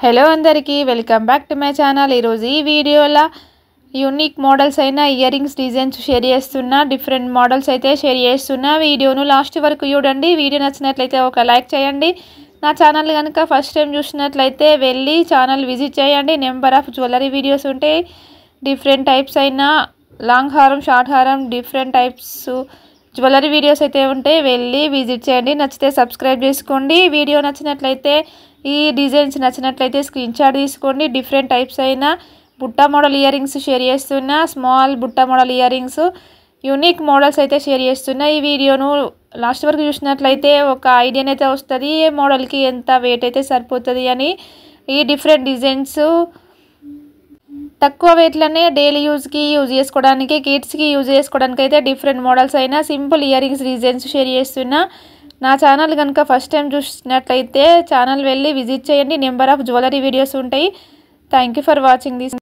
Hello అందరికీ welcome back to my channel. ఈరోజు ఈ వీడియోలో యూనిక్ మోడల్స్ అయిన ఇయర్ రింగ్స్ డిజైన్స్ షేర్ చేస్తున్నా। డిఫరెంట్ మోడల్స్ అయితే షేర్ చేస్తున్నా। వీడియోను లాస్ట్ వరకు చూడండి। వీడియో నచ్చినట్లయితే ఒక లైక్ చేయండి। నా ఛానల్ కనుక ఫస్ట్ టైం చూసినట్లయితే వెళ్ళి ఛానల్ విజిట్ చేయండి। నెంబర్ ఆఫ్ జ్యువెలరీ వీడియోస్ ఉంటాయి। డిఫరెంట్ టైప్స్ అయిన లాంగ్ హారం, షార్ట్ హారం, డిఫరెంట్ టైప్స్ జ్యువెలరీ వీడియోస్ అయితే ఉంటాయి। వెళ్ళి విజిట్ చేయండి। నచ్చితే సబ్స్క్రైబ్ చేసుకోండి। వీడియో నచ్చినట్లయితే ఈ డిజైన్స్ నచ్చినట్లయితే స్క్రీన్ షాట్ తీసుకోండి। డిఫరెంట్ టైప్స్ అయిన బుట్ట మోడల్ ఇయర్ రింగ్స్ షేర్ చేస్తున్నా। స్మాల్ బుట్ట model ear rings unique models అయితే షేర్ చేస్తున్నా। ఈ వీడియోను లాస్ట్ వరకు చూసినట్లయితే ఒక ఐడియా అయితే వస్తుంది ఏ మోడల్కి ఎంత వెయిట్ అయితే సరిపోతుంది అని। ఈ డిఫరెంట్ డిజైన్స్ తక్కువ వెయిట్లోనే డైలీ యూజ్కి యూజ్ చేసుకోవడానికి, కిడ్స్కి యూజ్ చేసుకోవడానికి అయితే డిఫరెంట్ మోడల్స్ అయినా simple ear rings designs share చేస్తున్నా। నా ఛానల్ కనుక ఫస్ట్ టైం చూసినట్లయితే ఛానల్ వెళ్ళి విజిట్ చేయండి। నెంబర్ ఆఫ్ జ్యువెలరీ వీడియోస్ ఉంటాయి। Thank you for watching this.